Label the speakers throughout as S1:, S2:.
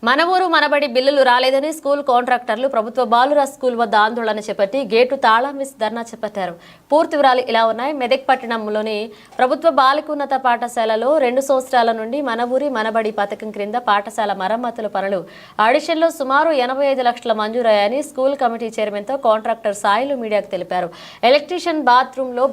S1: మన ఊరు మనబడి బిల్లులు రాలేదని స్కూల్ కాంట్రాక్టర్లు ప్రభుత్వ బాలుర స్కూల్ వద్ద ఆందోళన చేపట్టి గేటు తాళం వేసి ధర్నా చేపట్టారు. పూర్తి వివరాలు ఇలా ఉన్నాయి. మెదక్ పట్టణంలోని ప్రభుత్వ బాలికోన్నత పాఠశాలలో 2 సంవత్సరాల నుండి మన ఊరి మనబడి పథకం క్రింద పాఠశాల మరమ్మతుల పనులు ఆడిషన్లో సుమారు 85 లక్షల మంజూరయ్యాయని స్కూల్ కమిటీ చైర్మన్తో కాంట్రాక్టర్ సాయిలు మీడియాకు తెలిపారు. ఎలక్ట్రీషియన్ బాత్రూంలో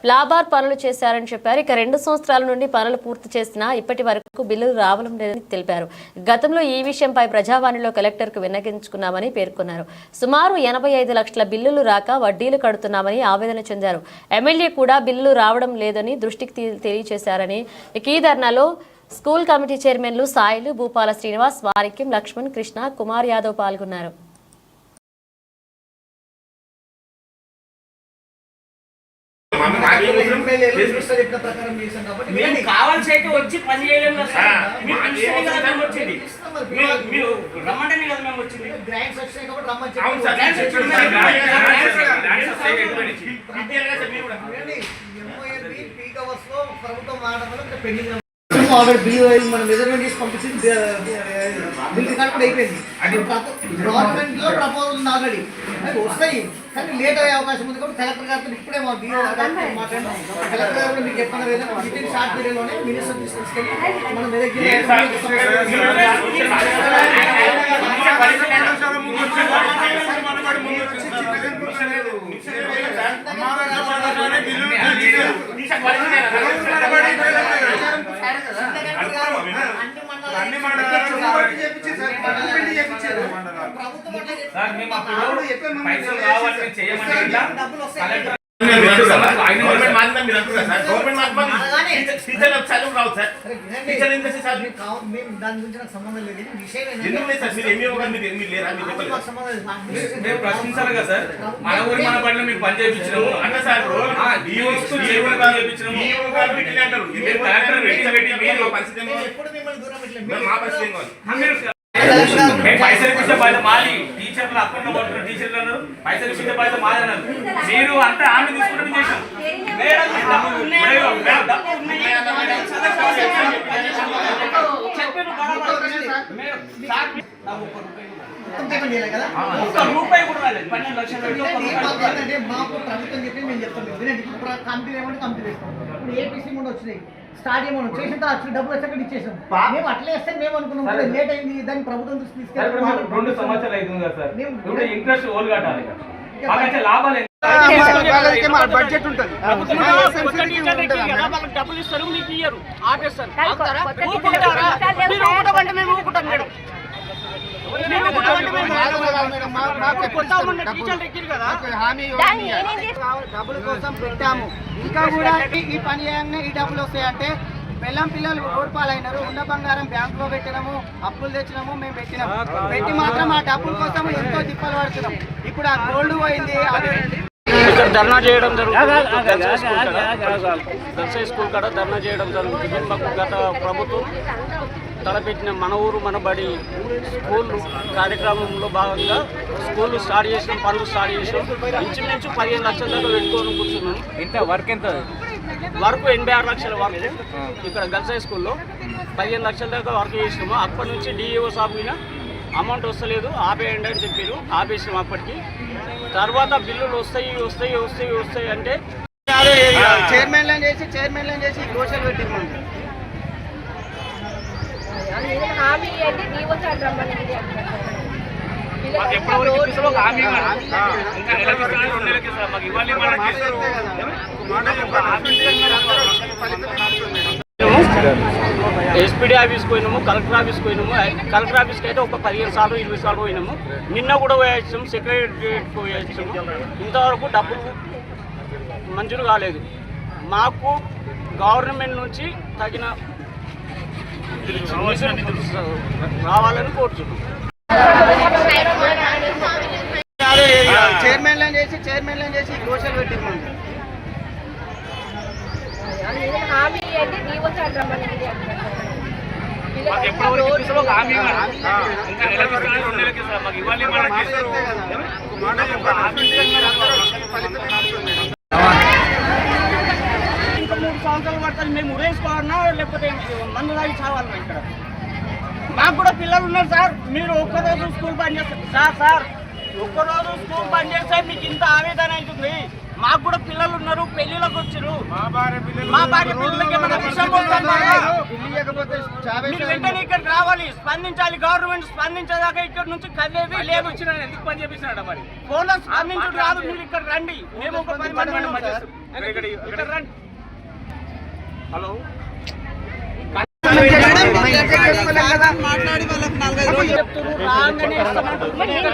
S1: లాబార్ పనులు చేశారని చెప్పారు. ఇక 2 సంవత్సరాల నుండి పనులు పూర్తి చేసినా ఇప్పటి వరకు బిల్లులు రావడం లేదని తెలిపారు. గతంలో ఈ విషయంపై ప్రజావాణిలో కలెక్టర్కు విన్నవించుకున్నామని పేర్కొన్నారు. సుమారు 85 లక్షల బిల్లులు రాక వడ్డీలు కడుతున్నామని ఆవేదన చెందారు. ఎమ్మెల్యే కూడా బిల్లులు రావడం లేదని దృష్టికి తెలియజేశారని ఈ ధర్నాలో స్కూల్ కమిటీ చైర్మన్లు సాయిలు, భూపాల శ్రీనివాస్, వారిక్యం, లక్ష్మణ్, కృష్ణ, కుమార్ యాదవ్ పాల్గొన్నారు.
S2: కావాల్సి అయితే వచ్చి పని చేయలేము వచ్చింది రమ్మంటే కదా మేము వచ్చింది
S3: మనం మెజర్మెంట్ చేసి పంపించింది బిల్ రికార్డ్ కూడా అయిపోయింది. గవర్నమెంట్ లో ప్రపోజల్ ఆల్రెడీ వస్తాయి కానీ లేట్ అయ్యే అవకాశం ఉంది. కాబట్టి కలెక్టర్ గారితో ఇప్పుడే మా బిఓ మాట్లాడినాం. కలెక్టర్ గారు మీకు ఎప్పుడు విత్ ఇన్ షార్ట్ పీరియడ్ లోనే మినిస్టర్ తీసుకెళ్ళి మనం
S2: పైసలు రావాలని చేయమని ప్రశ్నించాలి కదా సార్. మన ఊరి మన పట్ల మీకు పని చేయించినాము అన్న సార్. ఈ వస్తువు చేయించినాము పైసలు ఇచ్చే పైసలు మాలి టీచర్లు అక్కడ టీచర్లు పైసలు ఇచ్చే పైసలు మాది అన్నారు. మీరు అంతా ఆమె తీసుకుంటే చేశాం. రూపాయి కూడా రాలేదు. 12 లక్షలు
S3: మాకు ప్రభుత్వం చెప్పి మేము చెప్తాం. కంపెనీ ఏమంటే కంపెనీ వేస్తాం. ఇప్పుడు ఏపీసీ కూడా వచ్చినాయి. స్టాడియం చేసిన తర్వాత డబ్బులు వచ్చాక ఇచ్చేసాం. మేము అట్లా వేస్తే మేము అనుకున్నాం లేట్ అయింది. దాన్ని ప్రభుత్వం దృష్టి తీసుకెళ్ళి
S2: 2 సంవత్సరాలు అవుతుంది కదా సార్. ఇంట్రెస్ట్ ఓలు కట్టాలి. లాభాలు
S4: బడ్జెట్ ఉంటుంది.
S5: డబ్బులు ఇస్తారు, మీకు ఇయ్యరు, ఆపేస్తారు.
S4: డబ్బుల కోసం పెట్టాము. ఇంకా కూడా ఈ పని చేయగానే ఈ డబ్బులు వస్తాయంటే బెల్లం పిల్లలు ఓడిపాలైనారు. ఉన్న బంగారం బ్యాంకులో పెట్టినాము, అప్పులు తెచ్చినాము, మేము పెట్టినాము. పెట్టి మాత్రం ఆ డబ్బుల కోసం ఎంతో తిప్పలు పడుతున్నాం. ఇప్పుడు ఆ గోల్డ్ పోయింది.
S5: ధర్నా చేయడం జరుగుతుంది. దర్శ స్కూల్ కాడ ధర్నా చేయడం జరుగుతుంది. మాకు గత ప్రభుత్వం తలపెట్టిన మన ఊరు మనబడి స్కూల్ కార్యక్రమంలో భాగంగా స్కూల్ స్టార్ట్ చేసినాం, పనులు స్టార్ట్ చేసినాం. ఇంచుమించు 15 లక్షల దాకా పెట్టుకొని కూర్చున్నాం.
S2: ఎంత వర్క్ ఎంత?
S5: వర్క్ 86 లక్షల వర్క్ ఇక్కడ గర్ల్స్ హై స్కూల్లో 15 లక్షల దాకా వర్క్ చేసినాము. అప్పటి నుంచి డిఈఓ సాబ్ మీద అమౌంట్ వస్తలేదు, ఆపేయండి అని చెప్పారు. ఆపేసినాం. అప్పటికి తర్వాత బిల్లులు వస్తాయి అంటే
S4: చైర్మన్ చేసి దోషాలు పెట్టినాం.
S5: ఎస్పీడీ ఆఫీస్కి పోయినాము, కలెక్టర్ ఆఫీస్కి పోయినాము. కలెక్టర్ ఆఫీస్కి అయితే ఒక 15 సార్లు 20 సార్లు పోయినాము. నిన్న కూడా పోయాము, సెక్రటరియట్కి పోయాము. ఇంతవరకు డబ్బులు మంజూరు కాలేదు. మాకు గవర్నమెంట్ నుంచి తగిన రావాలని కోరుతున్నాం.
S4: చైర్మన్ చేసి దోషాలు పెట్టినాం.
S5: సంవత్సరాలు పడుతుంది. మేము ఉరేసుకోవాలన్నా లేకపోతే మందు తాగి చావాలన్నా ఇక్కడ మా మాకు కూడా పిల్లలు ఉన్నారు సార్. మీరు ఒక్కరోజు స్కూల్ బంద్ చేస్తారు సార్ ఒక్కరోజు స్కూల్ బంద్ చేస్తే మీకు ఇంత ఆవేదన అవుతుంది. మాకు కూడా పిల్లలు ఉన్నారు, పెళ్లిళ్ళకి వచ్చారు. మా భార్య పిల్లలకి ఏమైనా విషయం మీరు వెంటనే ఇక్కడ రావాలి, స్పందించాలి. గవర్నమెంట్ స్పందించేదాకా ఇక్కడ నుంచి కదిలేది లేదు.
S2: ఎందుకు పని చేపించినాడు మరి
S5: ఫోన్లో స్పందించడం రాదు. మీరు ఇక్కడ రండి, మేము ఒక 10 మంది ఇక్కడ రండి.
S2: హలో
S5: చెప్తున్నారు రాగానే ఇస్తామంటున్నారు.